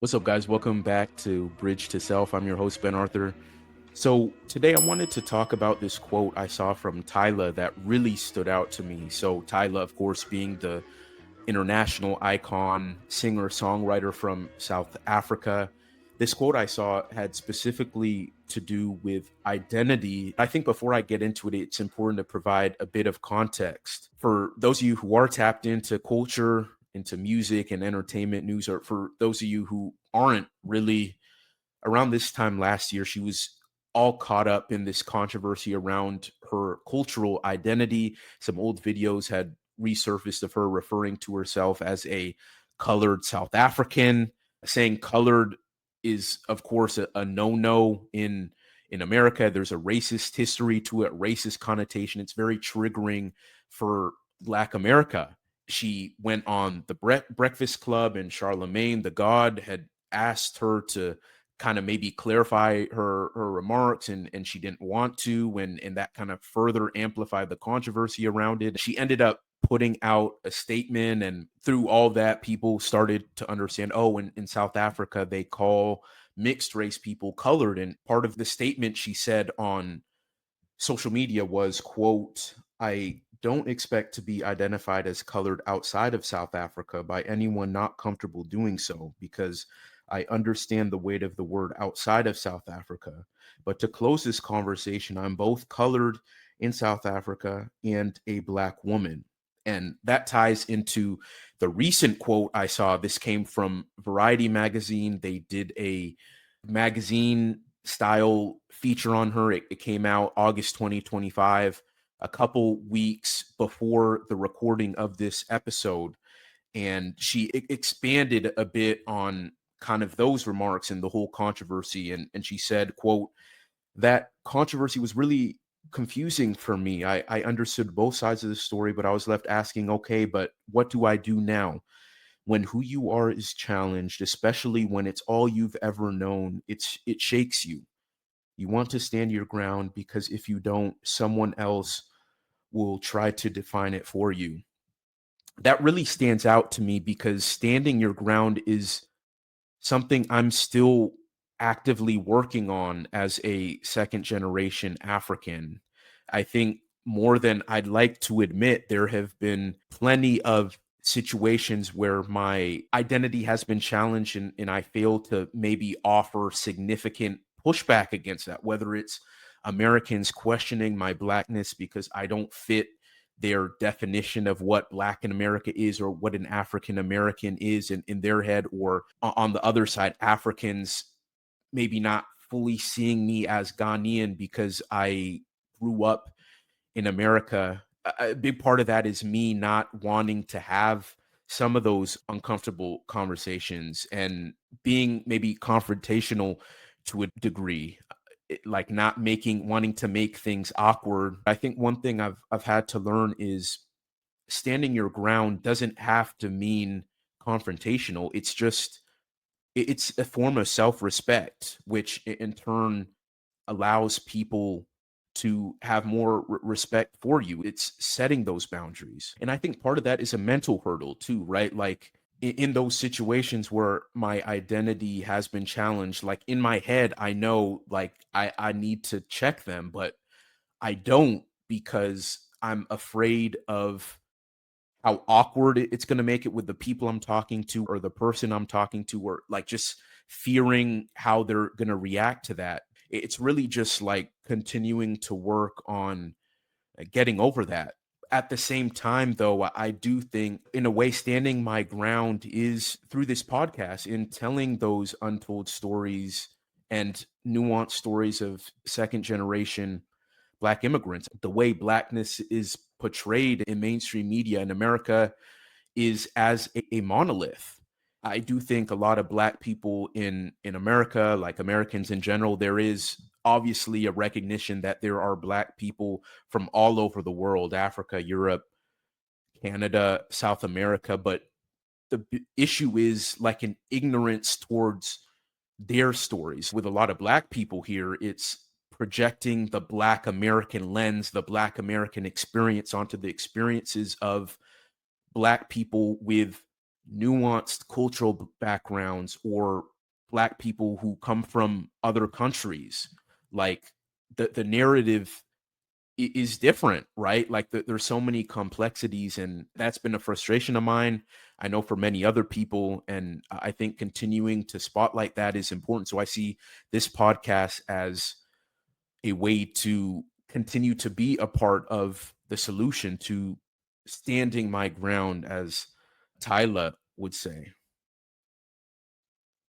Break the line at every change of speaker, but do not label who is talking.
What's up, guys? Welcome back to Bridge to Self. I'm your host, Ben Arthur. So, today I wanted to talk about this quote I saw from Tyla that really stood out to me. So, Tyla, of course, being the international icon, singer, songwriter from South Africa. This quote I saw had specifically to do with identity. I think before I get into it, it's important to provide a bit of context for those of you who are tapped into culture, into music and entertainment news, or for those of you who aren't really. Around this time last year, she was all caught up in this controversy around her cultural identity. Some old videos had resurfaced of her referring to herself as a colored South African. Saying colored is, of course, a no-no in America. There's a racist history to it, racist connotation. It's very triggering for Black America. She went on the Breakfast Club, and Charlemagne the God had asked her to kind of maybe clarify her remarks, and she didn't want to, and that kind of further amplified the controversy around it. She ended up putting out a statement, and through all that, people started to understand, oh, in South Africa they call mixed race people colored. And part of the statement she said on social media was, quote, "I don't expect to be identified as colored outside of South Africa by anyone not comfortable doing so, because I understand the weight of the word outside of South Africa. But to close this conversation, I'm both colored in South Africa and a Black woman." And that ties into the recent quote I saw. This came from Variety magazine. They did a magazine style feature on her. It came out August 2025, a couple weeks before the recording of this episode. And she expanded a bit on kind of those remarks and the whole controversy. And she said, quote, "That controversy was really confusing for me. I understood both sides of the story, but I was left asking, okay, but what do I do now? When who you are is challenged, especially when it's all you've ever known, it shakes you. You want to stand your ground, because if you don't, someone else will try to define it for you." That really stands out to me because standing your ground is something I'm still actively working on as a second generation African. I think more than I'd like to admit, there have been plenty of situations where my identity has been challenged, and I fail to maybe offer significant pushback against that, whether it's Americans questioning my Blackness because I don't fit their definition of what Black in America is, or what an African American is in their head, or on the other side, Africans maybe not fully seeing me as Ghanaian because I grew up in America. A big part of that is me not wanting to have some of those uncomfortable conversations and being maybe confrontational to a degree, like not wanting to make things awkward. I think one thing I've had to learn is standing your ground doesn't have to mean confrontational. It's just it's a form of self-respect, which in turn allows people to have more respect for you. It's setting those boundaries. And I think part of that is a mental hurdle too, right? Like in those situations where my identity has been challenged, like in my head, I know like I need to check them, but I don't, because I'm afraid of how awkward it's going to make it with the people I'm talking to, or the person I'm talking to, or like just fearing how they're going to react to that. It's really just like continuing to work on getting over that. At the same time, though, I do think, in a way, standing my ground is through this podcast, in telling those untold stories and nuanced stories of second generation Black immigrants. The way Blackness is portrayed in mainstream media in America is as a monolith. I do think a lot of Black people in America, like Americans in general, there is obviously a recognition that there are Black people from all over the world, Africa, Europe, Canada, South America. But the issue is like an ignorance towards their stories. With a lot of Black people here, it's projecting the Black American lens, the Black American experience onto the experiences of Black people with nuanced cultural backgrounds or black people who come from other countries. Like the narrative is different, right? Like there's so many complexities, and that's been a frustration of mine. I know for many other people, and I think continuing to spotlight that is important. So I see this podcast as a way to continue to be a part of the solution to standing my ground, as Tyla would say.